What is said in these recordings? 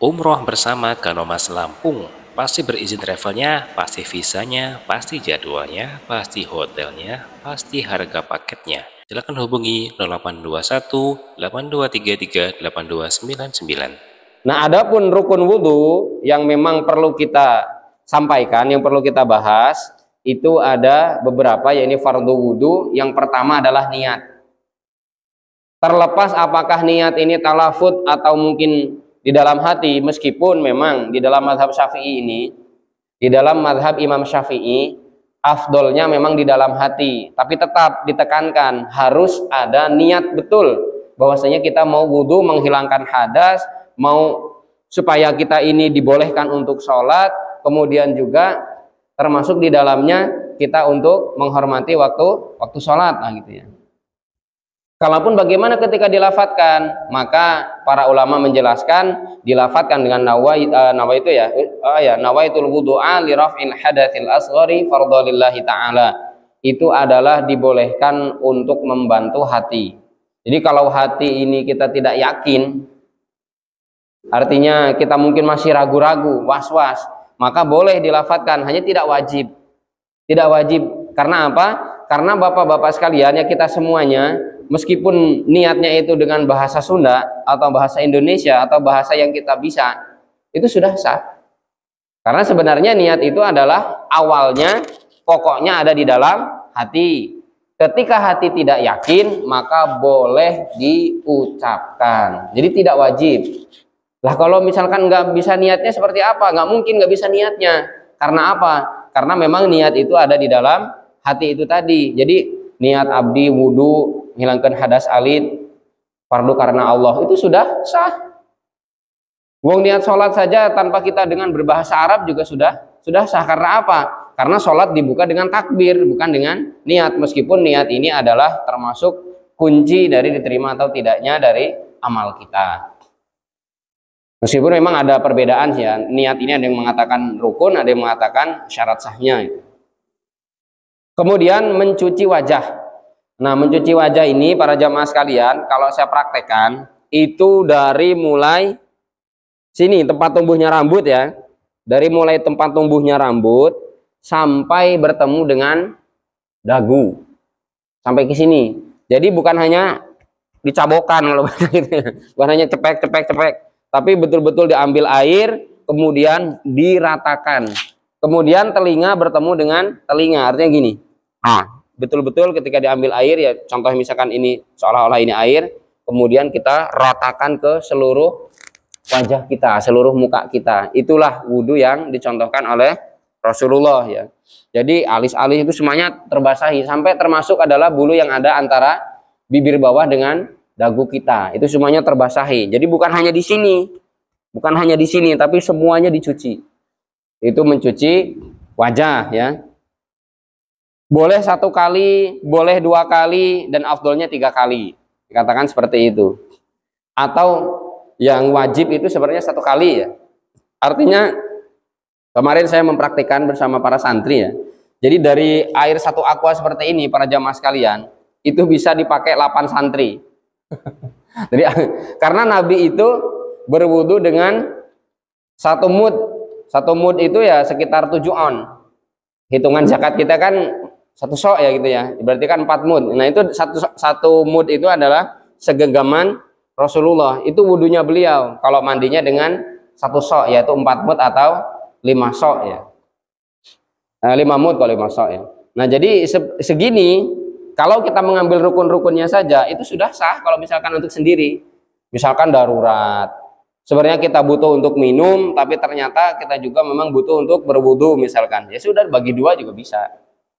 Umroh bersama Kanomas Lampung. Pasti berizin travelnya, pasti visanya, pasti jadwalnya, pasti hotelnya, pasti harga paketnya. Silakan hubungi 0821 8233 8299. Nah, adapun rukun wudhu yang memang perlu kita sampaikan, yang perlu kita bahas, itu ada beberapa, yaitu fardu wudhu. Yang pertama adalah niat. Terlepas apakah niat ini talafut atau mungkin di dalam hati, meskipun memang di dalam mazhab Syafi'i ini, di dalam mazhab Imam Syafi'i, afdolnya memang di dalam hati, tapi tetap ditekankan harus ada niat betul bahwasanya kita mau wudhu menghilangkan hadas, mau supaya kita ini dibolehkan untuk sholat, kemudian juga termasuk di dalamnya kita untuk menghormati waktu sholat, nah gitu ya. Kalaupun bagaimana ketika dilafatkan, maka para ulama menjelaskan dilafatkan dengan nawaitu ya, nawaitul wudu'a li raf'il hadatsil asghari fardhalillahi ta'ala. Itu adalah dibolehkan untuk membantu hati. Jadi kalau hati ini kita tidak yakin, artinya kita mungkin masih ragu-ragu, was-was, maka boleh dilafatkan, hanya tidak wajib. Tidak wajib. Karena apa? Karena bapak-bapak sekalian, ya kita semuanya, meskipun niatnya itu dengan bahasa Sunda atau bahasa Indonesia atau bahasa yang kita bisa, itu sudah sah. Karena sebenarnya niat itu adalah awalnya, pokoknya ada di dalam hati. Ketika hati tidak yakin, maka boleh diucapkan. Jadi tidak wajib. Lah kalau misalkan nggak bisa niatnya seperti apa? Nggak mungkin nggak bisa niatnya. Karena apa? Karena memang niat itu ada di dalam hati itu tadi. Jadi niat abdi wudhu hilangkan hadas alit fardu karena Allah itu sudah sah. Wong niat sholat saja tanpa kita dengan berbahasa Arab juga sudah sah. Karena apa? Karena sholat dibuka dengan takbir, bukan dengan niat. Meskipun niat ini adalah termasuk kunci dari diterima atau tidaknya dari amal kita. Meskipun memang ada perbedaan sih ya. Niat ini ada yang mengatakan rukun, ada yang mengatakan syarat sahnya. Kemudian mencuci wajah. Nah, mencuci wajah ini para jamaah sekalian, kalau saya praktekkan itu dari mulai sini tempat tumbuhnya rambut ya. Dari mulai tempat tumbuhnya rambut sampai bertemu dengan dagu. Sampai ke sini. Jadi bukan hanya dicabokan kalau gitu. Bukan hanya cepek, tapi betul-betul diambil air kemudian diratakan. Kemudian telinga bertemu dengan telinga, artinya gini. Nah, betul-betul ketika diambil air ya, contoh misalkan ini seolah-olah ini air, kemudian kita ratakan ke seluruh wajah kita, seluruh muka kita. Itulah wudhu yang dicontohkan oleh Rasulullah ya. Jadi alis-alis itu semuanya terbasahi sampai termasuk adalah bulu yang ada antara bibir bawah dengan dagu kita. Itu semuanya terbasahi. Jadi bukan hanya di sini. Bukan hanya di sini, tapi semuanya dicuci. Itu mencuci wajah ya. Boleh 1 kali, boleh 2 kali, dan afdolnya 3 kali. Dikatakan seperti itu. Atau yang wajib itu sebenarnya 1 kali ya. Artinya kemarin saya mempraktikkan bersama para santri ya. Jadi dari air 1 aqua seperti ini para jamaah sekalian, itu bisa dipakai 8 santri. Jadi karena Nabi itu berwudu dengan 1 mud. 1 mud itu ya sekitar 7 on. Hitungan zakat kita kan 1 sok ya gitu ya. Berarti kan 4 mud. Nah, itu satu mud itu adalah segenggaman Rasulullah. Itu wudunya beliau. Kalau mandinya dengan 1 sok yaitu 4 mud atau 5 sok ya. 5 mud kalau 5 sok ya. Nah, jadi segini kalau kita mengambil rukun-rukunnya saja itu sudah sah kalau misalkan untuk sendiri. Misalkan darurat. Sebenarnya kita butuh untuk minum, tapi ternyata kita juga memang butuh untuk berwudu misalkan. Ya sudah bagi 2 juga bisa.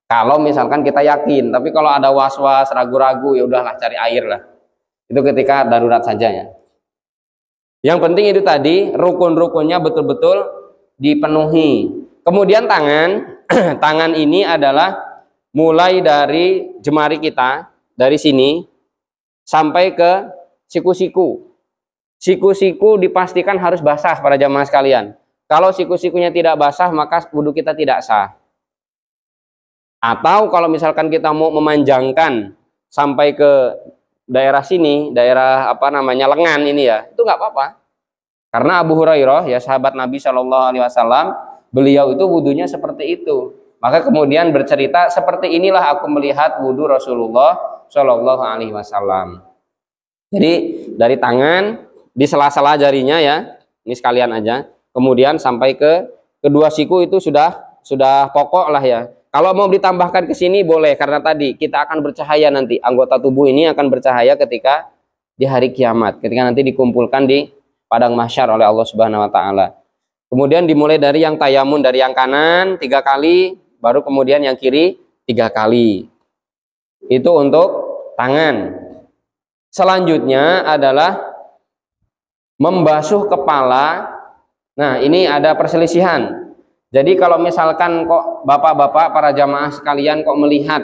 Kalau misalkan kita yakin, tapi kalau ada was-was, ragu-ragu, ya udahlah cari air lah. Itu ketika darurat saja ya. Yang penting itu tadi rukun-rukunnya betul-betul dipenuhi. Kemudian tangan, tangan ini adalah mulai dari jemari kita, dari sini sampai ke siku-siku. Siku-siku dipastikan harus basah para jamaah sekalian. Kalau siku-sikunya tidak basah, maka wudhu kita tidak sah. Atau kalau misalkan kita mau memanjangkan sampai ke daerah sini, daerah apa namanya lengan ini ya, itu nggak apa-apa. Karena Abu Hurairah ya sahabat Nabi Shallallahu Alaihi Wasallam, beliau itu wudunya seperti itu. Maka kemudian bercerita, seperti inilah aku melihat wudu Rasulullah Shallallahu Alaihi Wasallam. Jadi dari tangan di sela-sela jarinya ya, ini sekalian aja. Kemudian sampai ke kedua siku itu sudah pokok lah ya. Kalau mau ditambahkan ke sini boleh, karena tadi kita akan bercahaya nanti, anggota tubuh ini akan bercahaya ketika di hari kiamat, ketika nanti dikumpulkan di padang mahsyar oleh Allah Subhanahu wa taala. Kemudian dimulai dari yang tayamun, dari yang kanan 3 kali, baru kemudian yang kiri 3 kali. Itu untuk tangan. Selanjutnya adalah membasuh kepala. Nah, ini ada perselisihan. Jadi kalau misalkan kok bapak-bapak para jamaah sekalian kok melihat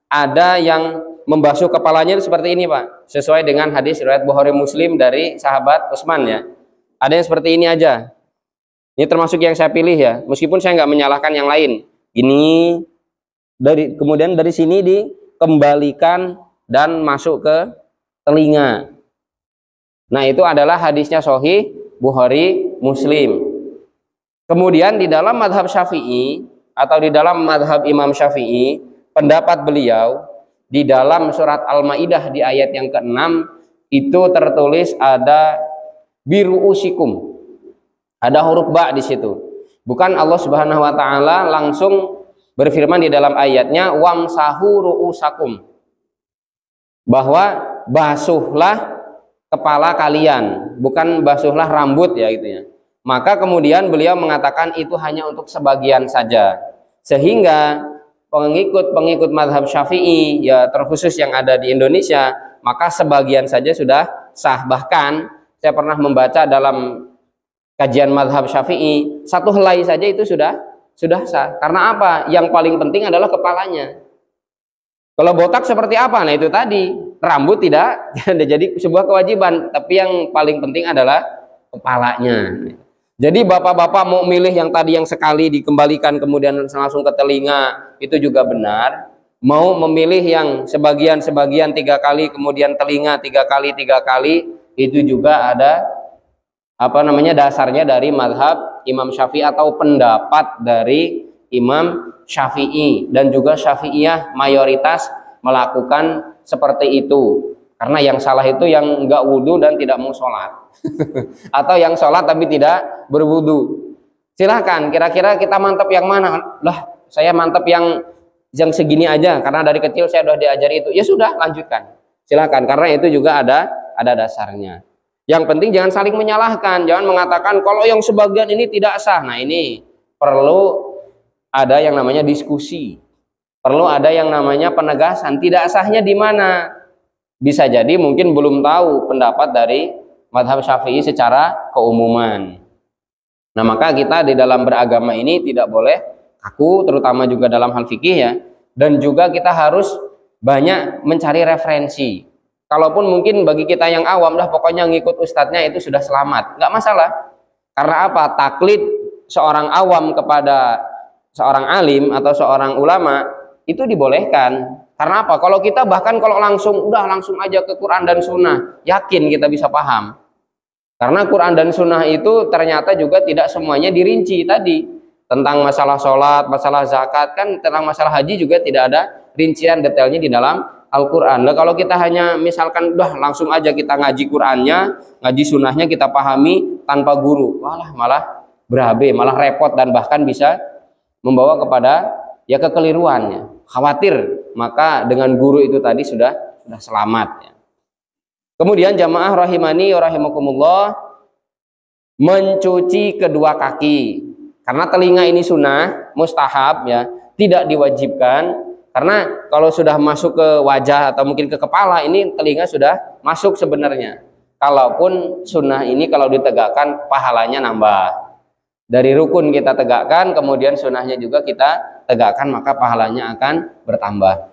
ada yang membasuh kepalanya itu seperti ini Pak, sesuai dengan hadis riwayat Bukhari Muslim dari sahabat Utsman ya. Ada yang seperti ini aja. Ini termasuk yang saya pilih ya, meskipun saya nggak menyalahkan yang lain. Ini kemudian dari sini dikembalikan dan masuk ke telinga. Nah, itu adalah hadisnya sahih Bukhari Muslim. Kemudian di dalam madhab Syafi'i atau di dalam madhab Imam Syafi'i, pendapat beliau di dalam surat Al-Maidah di ayat yang ke-6 itu tertulis ada biru'usikum. Ada huruf ba di situ. Bukan Allah Subhanahu wa taala langsung berfirman di dalam ayatnya wamsahu ru'usakum, bahwa basuhlah kepala kalian, bukan basuhlah rambut ya gitu ya. Maka kemudian beliau mengatakan itu hanya untuk sebagian saja, sehingga pengikut madhab Syafi'i ya terkhusus yang ada di Indonesia, maka sebagian saja sudah sah. Bahkan saya pernah membaca dalam kajian madhab Syafi'i, 1 helai saja itu sudah sah. Karena apa? Yang paling penting adalah kepalanya. Kalau botak seperti apa? Nah itu tadi, rambut tidak jadi sebuah kewajiban, tapi yang paling penting adalah kepalanya. Jadi bapak-bapak mau milih yang tadi yang sekali dikembalikan kemudian langsung ke telinga, itu juga benar. Mau memilih yang sebagian-sebagian 3 kali kemudian telinga 3 kali, itu juga ada dasarnya dari madhab Imam Syafi'i atau pendapat dari Imam Syafi'i, dan juga Syafi'iyah mayoritas melakukan seperti itu. Karena yang salah itu yang enggak wudhu dan tidak mau sholat atau yang sholat tapi tidak berwudhu. Silahkan, kira-kira kita mantap yang mana? Lah, saya mantap yang segini aja karena dari kecil saya sudah diajari itu. Ya sudah, lanjutkan. Silahkan, karena itu juga ada dasarnya. Yang penting jangan saling menyalahkan, jangan mengatakan kalau yang sebagian ini tidak sah. Nah, ini perlu ada yang namanya diskusi, perlu ada yang namanya penegasan. Tidak sahnya di mana? Bisa jadi mungkin belum tahu pendapat dari madhab Syafi'i secara keumuman. Nah, maka kita di dalam beragama ini tidak boleh kaku, terutama juga dalam hal fikih ya. Dan juga kita harus banyak mencari referensi. Kalaupun mungkin bagi kita yang awam lah pokoknya ngikut ustadznya itu sudah selamat, nggak masalah. Karena apa? Taklid seorang awam kepada seorang alim atau seorang ulama itu dibolehkan. Karena apa? Kalau kita bahkan kalau langsung aja ke Quran dan Sunnah, yakin kita bisa paham. Karena Quran dan Sunnah itu ternyata juga tidak semuanya dirinci tadi. Tentang masalah sholat, masalah zakat, kan tentang masalah haji juga tidak ada rincian detailnya di dalam Al-Quran. Nah, kalau kita hanya misalkan langsung aja kita ngaji Qurannya, ngaji Sunnahnya kita pahami tanpa guru, malah berabe, malah repot dan bahkan bisa membawa kepada ya kekeliruannya. Khawatir maka dengan guru itu tadi sudah selamat ya. Kemudian jamaah rahimani rahimakumullah, mencuci kedua kaki. Karena telinga ini sunnah, mustahab ya, tidak diwajibkan. Karena kalau sudah masuk ke wajah atau mungkin ke kepala, ini telinga sudah masuk sebenarnya. Kalaupun sunnah ini kalau ditegakkan pahalanya nambah. Dari rukun kita tegakkan, kemudian sunnahnya juga kita tegakkan, maka pahalanya akan bertambah.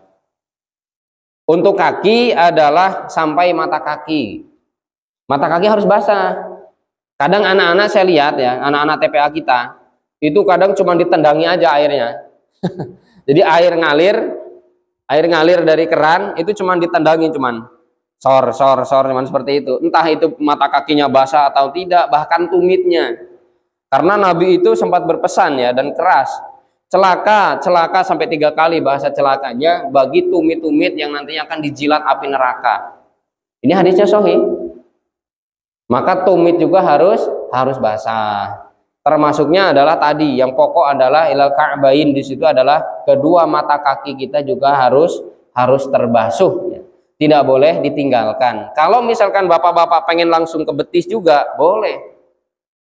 Untuk kaki adalah sampai mata kaki. Mata kaki harus basah. Kadang anak-anak saya lihat ya, anak-anak TPA kita, itu kadang cuma ditendangi aja airnya. Jadi air ngalir dari keran, itu cuma ditendangi cuman. sor seperti itu. Entah itu mata kakinya basah atau tidak, bahkan tumitnya. Karena Nabi itu sempat berpesan ya dan keras, celaka sampai 3 kali bahasa celakanya bagi tumit-tumit yang nantinya akan dijilat api neraka. Ini hadisnya sahih. Maka tumit juga harus basah. Termasuknya adalah tadi yang pokok adalah ilal ka'bain, di situ adalah kedua mata kaki kita juga harus terbasuh ya. Tidak boleh ditinggalkan. Kalau misalkan bapak-bapak pengen langsung ke betis juga boleh.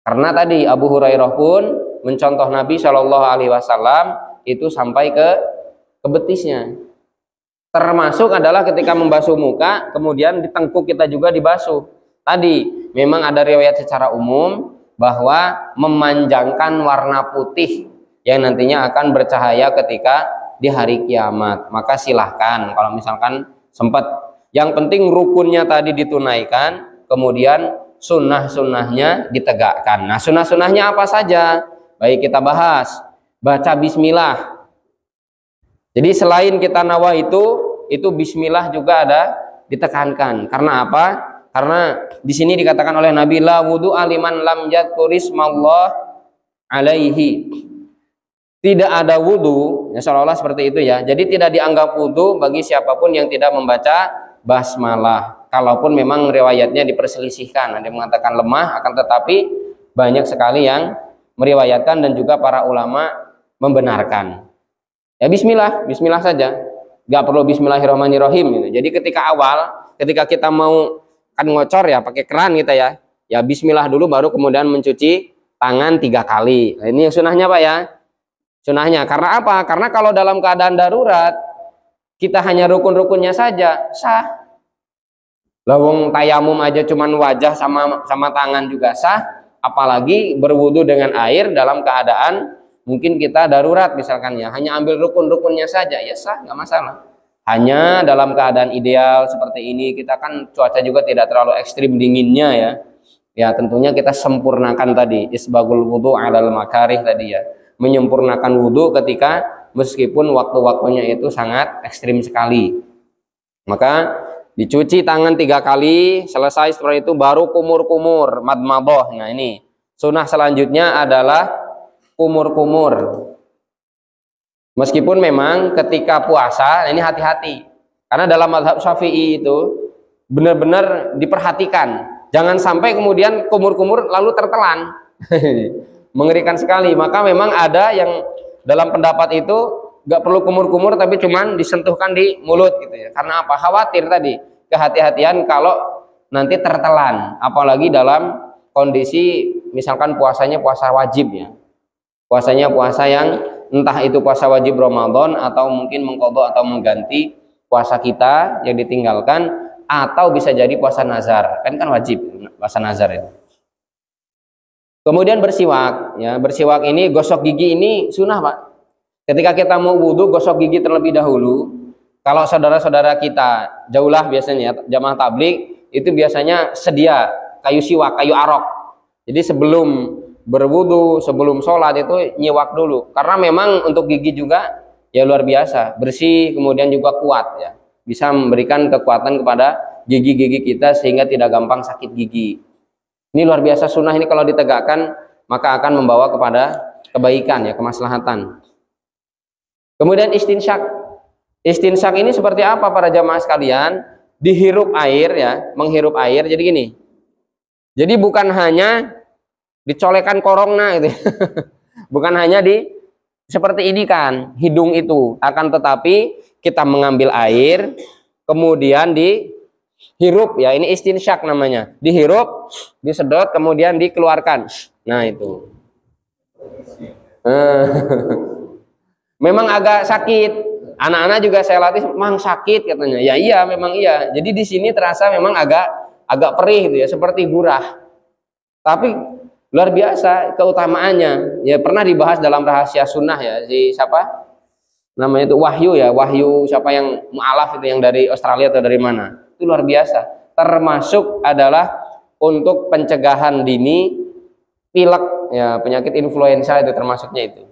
Karena tadi Abu Hurairah pun mencontoh Nabi Shallallahu Alaihi Wasallam itu sampai ke betisnya. Termasuk adalah ketika membasuh muka, kemudian di tengkuk kita juga dibasuh. Tadi memang ada riwayat secara umum bahwa memanjangkan warna putih yang nantinya akan bercahaya ketika di hari kiamat. Maka silahkan kalau misalkan sempat. Yang penting rukunnya tadi ditunaikan, kemudian sunnah-sunnahnya ditegakkan. Nah, sunnah-sunnahnya apa saja? Baik, kita bahas. Baca bismillah. Jadi selain kita nawa itu bismillah juga ada ditekankan. Karena apa? Karena di sini dikatakan oleh Nabi, la wudu aliman lam yadkurismallah alaihi. Tidak ada wudu, ya seolah-olah seperti itu ya. Jadi tidak dianggap wudu bagi siapapun yang tidak membaca basmalah. Kalaupun memang riwayatnya diperselisihkan, ada yang mengatakan lemah, akan tetapi banyak sekali yang meriwayatkan dan juga para ulama membenarkan. Ya bismillah saja, nggak perlu bismillahirrahmanirrahim gitu. Jadi ketika kita mau kan ngocor ya pakai keran kita ya bismillah dulu baru kemudian mencuci tangan 3 kali. Nah, ini yang sunahnya Pak ya, sunahnya. Karena apa? Karena kalau dalam keadaan darurat kita hanya rukun-rukunnya saja sah. Lawang tayamum aja cuman wajah sama tangan juga sah, apalagi berwudu dengan air dalam keadaan mungkin kita darurat misalkan ya, hanya ambil rukun-rukunnya saja ya sah, nggak masalah. Hanya dalam keadaan ideal seperti ini, kita kan cuaca juga tidak terlalu ekstrim dinginnya ya. Ya tentunya kita sempurnakan tadi isbagul wudu alal makarih tadi ya, menyempurnakan wudu ketika meskipun waktu-waktunya itu sangat ekstrim sekali. Maka dicuci tangan 3 kali, selesai setelah itu baru kumur-kumur, madmadoh. Nah ini sunnah selanjutnya adalah kumur-kumur. Meskipun memang ketika puasa ini hati-hati, karena dalam mazhab Syafi'i itu benar-benar diperhatikan, jangan sampai kemudian kumur-kumur lalu tertelan. Mengerikan sekali. Maka memang ada yang dalam pendapat itu nggak perlu kumur-kumur tapi cuman disentuhkan di mulut gitu ya. Karena apa? Khawatir tadi, kehati-hatian kalau nanti tertelan, apalagi dalam kondisi misalkan puasanya puasa wajib ya. Puasanya puasa yang entah itu puasa wajib Ramadan atau mungkin mengqadha atau mengganti puasa kita yang ditinggalkan, atau bisa jadi puasa nazar. Kan wajib puasa nazar itu. Kemudian bersiwak ya. Bersiwak ini, gosok gigi ini sunnah Pak. Ketika kita mau wudhu, gosok gigi terlebih dahulu. Kalau saudara-saudara kita jauhlah biasanya jamaah tabligh itu biasanya sedia kayu siwak, kayu arok. Jadi sebelum berwudhu, sebelum sholat itu nyiwak dulu. Karena memang untuk gigi juga ya luar biasa, bersih, kemudian juga kuat ya. Bisa memberikan kekuatan kepada gigi-gigi kita sehingga tidak gampang sakit gigi. Ini luar biasa sunnah ini kalau ditegakkan maka akan membawa kepada kebaikan ya, kemaslahatan. Kemudian istinsyak. Istinsyak ini seperti apa para jamaah sekalian? Dihirup air ya, menghirup air. Jadi gini. Jadi bukan hanya dicolekan korongna gitu. Bukan hanya seperti ini kan, hidung itu. Akan tetapi kita mengambil air kemudian dihirup ya, ini istinsyak namanya. Dihirup, disedot kemudian dikeluarkan. Nah, itu. Memang agak sakit. Anak-anak juga saya latih, memang sakit katanya. Ya iya, memang iya. Jadi di sini terasa memang agak perih gitu ya, seperti gurah. Tapi luar biasa keutamaannya. Ya pernah dibahas dalam rahasia sunnah ya, si siapa? Namanya itu Wahyu ya, Wahyu siapa yang mu'alaf itu yang dari Australia atau dari mana? Itu luar biasa. Termasuk adalah untuk pencegahan dini pilek ya, penyakit influenza itu termasuknya itu.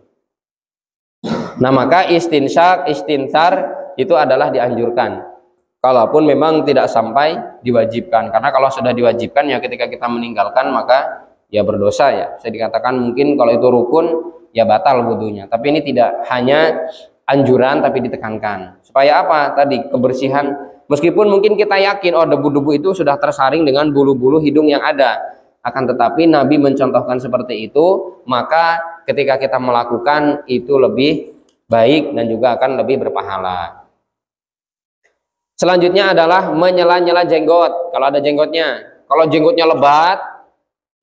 Nah maka istinsyak, istinsar itu adalah dianjurkan. kalaupun memang tidak sampai diwajibkan. Karena kalau sudah diwajibkan ya ketika kita meninggalkan maka ya berdosa ya. Bisa dikatakan mungkin kalau itu rukun ya batal wudunya. Tapi ini tidak hanya anjuran tapi ditekankan. Supaya apa? Tadi kebersihan. Meskipun mungkin kita yakin oh debu-debu itu sudah tersaring dengan bulu-bulu hidung yang ada. Akan tetapi Nabi mencontohkan seperti itu, maka ketika kita melakukan itu lebih baik dan juga akan lebih berpahala. Selanjutnya adalah menyela-nyela jenggot kalau ada jenggotnya. Kalau jenggotnya lebat,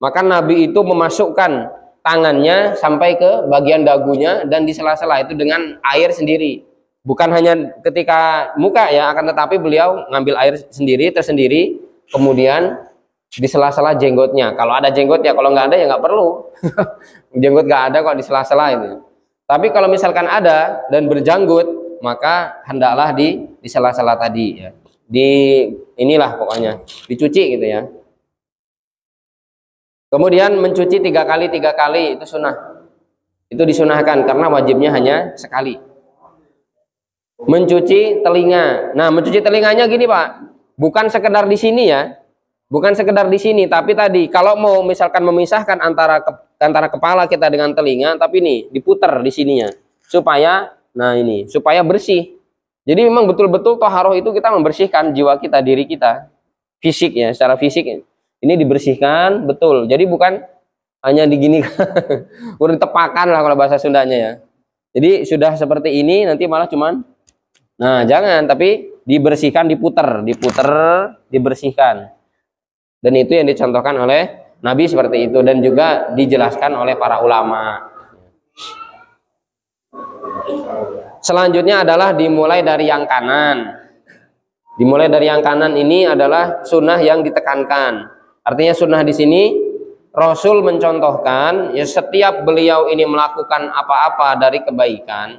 maka Nabi itu memasukkan tangannya sampai ke bagian dagunya dan di sela-sela itu dengan air sendiri. Bukan hanya ketika muka ya, akan tetapi beliau ngambil air sendiri tersendiri, kemudian di sela-sela jenggotnya. Kalau ada jenggot ya, kalau nggak ada ya nggak perlu. Jenggot nggak ada kok di sela-sela itu. Tapi kalau misalkan ada dan berjanggut, maka hendaklah di sela-sela tadi ya. Di inilah pokoknya dicuci gitu ya. Kemudian mencuci 3 kali itu sunnah. Itu disunahkan karena wajibnya hanya sekali. Mencuci telinga. Nah, mencuci telinganya gini Pak, bukan sekedar di sini ya. Bukan sekedar di sini, tapi tadi kalau mau misalkan memisahkan antara kepala kita dengan telinga, tapi nih diputar di sininya supaya supaya bersih. Jadi memang betul-betul thaharah itu kita membersihkan jiwa kita, diri kita, fisik ya, secara fisik ya. Ini dibersihkan betul. Jadi bukan hanya diginikan, udah ditepakan lah kalau bahasa Sundanya ya. Jadi sudah seperti ini nanti malah cuman, nah jangan, tapi dibersihkan, diputar, dibersihkan. Dan itu yang dicontohkan oleh Nabi seperti itu dan juga dijelaskan oleh para ulama. Selanjutnya adalah dimulai dari yang kanan. Dimulai dari yang kanan ini adalah sunnah yang ditekankan. Artinya sunnah di sini Rasul mencontohkan ya setiap beliau ini melakukan apa-apa dari kebaikan,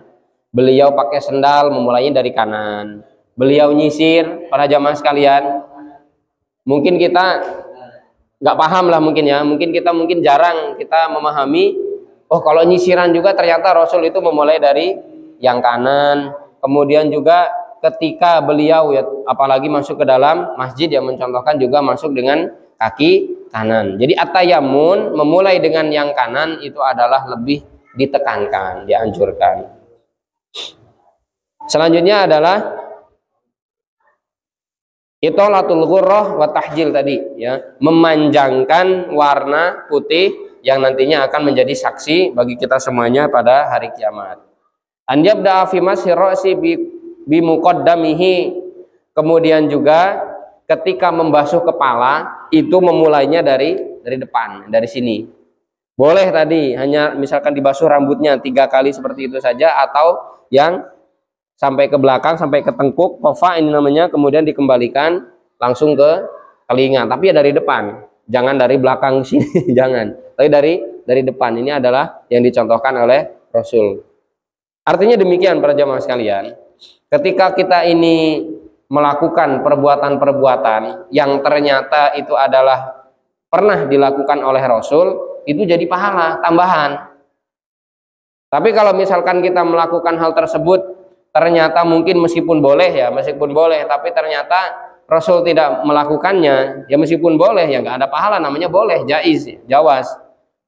beliau pakai sendal memulainya dari kanan. Beliau nyisir, para jamaah sekalian. Mungkin kita nggak paham lah mungkin ya, mungkin kita jarang kita memahami oh kalau nyisiran juga ternyata Rasul itu memulai dari yang kanan. Kemudian juga ketika beliau ya apalagi masuk ke dalam masjid yang mencontohkan juga masuk dengan kaki kanan. Jadi at-tayammun memulai dengan yang kanan itu adalah lebih ditekankan, dianjurkan. Selanjutnya adalah itolatul ghurrah wa tahjil tadi ya, memanjangkan warna putih yang nantinya akan menjadi saksi bagi kita semuanya pada hari kiamat. An yabda fi mashi ra'si bi muqaddamihi. Kemudian juga ketika membasuh kepala itu memulainya dari depan, dari sini. Boleh tadi hanya misalkan dibasuh rambutnya 3 kali seperti itu saja, atau yang sampai ke belakang, sampai ke tengkuk, kofa ini namanya, kemudian dikembalikan langsung ke telinga. Tapi ya dari depan, jangan dari belakang sini, jangan. Tapi dari depan. Ini adalah yang dicontohkan oleh Rasul. Artinya demikian para jamaah sekalian, ketika kita ini melakukan perbuatan-perbuatan yang ternyata itu adalah pernah dilakukan oleh Rasul, itu jadi pahala tambahan. Tapi kalau misalkan kita melakukan hal tersebut ternyata mungkin meskipun boleh, tapi ternyata Rasul tidak melakukannya, ya meskipun boleh ya nggak ada pahala, namanya boleh, jaiz, jawaz.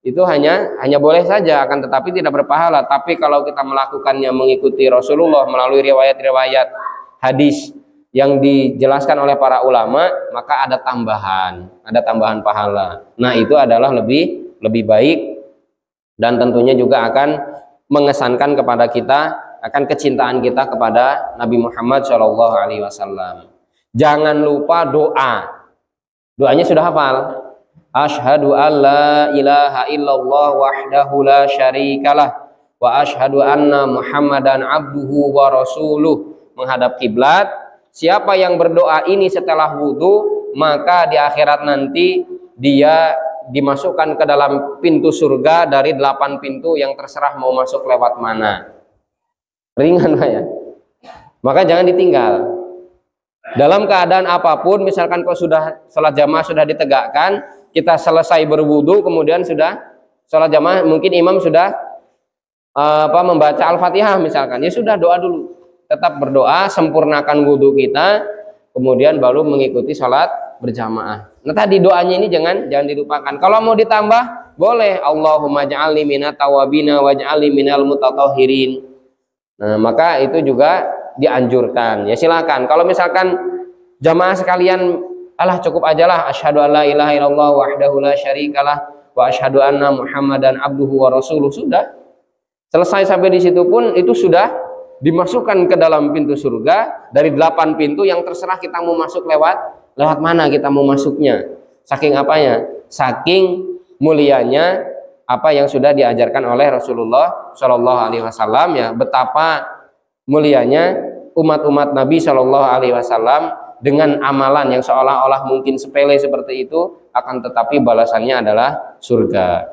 Itu hanya boleh saja, akan tetapi tidak berpahala. Tapi kalau kita melakukannya mengikuti Rasulullah melalui riwayat-riwayat hadis yang dijelaskan oleh para ulama, maka ada tambahan pahala. Nah, itu adalah lebih baik dan tentunya juga akan mengesankan kepada kita akan kecintaan kita kepada Nabi Muhammad SAW. Jangan lupa doa. Doanya sudah hafal. Asyhadu an la ilaha illallah wahdahu la syarikalah wa asyhadu anna Muhammadan abduhu wa rasuluh. Menghadap kiblat. Siapa yang berdoa ini setelah wudu, maka di akhirat nanti dia dimasukkan ke dalam pintu surga dari 8 pintu yang terserah mau masuk lewat mana. Ringan Pak ya. Maka jangan ditinggal. Dalam keadaan apapun, misalkan kau sudah sholat jamaah sudah ditegakkan, kita selesai berwudu, kemudian sudah sholat jamaah, mungkin imam sudah membaca Al-Fatihah misalkan, ya sudah doa dulu. Tetap berdoa, sempurnakan wudu kita, kemudian baru mengikuti sholat berjamaah. Nah tadi doanya ini jangan dilupakan. Kalau mau ditambah boleh, Allahumma ja'alni minat tawabina waj'alni minal mutatahhirin. Nah maka itu juga dianjurkan. Ya silakan. Kalau misalkan jamaah sekalian, alah cukup aja lah, asyhadu alla ilaha illallah wahdahu la syarikalah wa asyhadu anna muhammadan abduhu wa rasuluh, sudah selesai. Sampai di situ pun itu sudah dimasukkan ke dalam pintu surga. Dari 8 pintu yang terserah kita mau masuk lewat mana kita mau masuknya. Saking apanya? Saking mulianya apa yang sudah diajarkan oleh Rasulullah Shallallahu Alaihi Wasallam, ya, betapa mulianya umat-umat Nabi Shallallahu Alaihi Wasallam dengan amalan yang seolah-olah mungkin sepele seperti itu, akan tetapi balasannya adalah surga.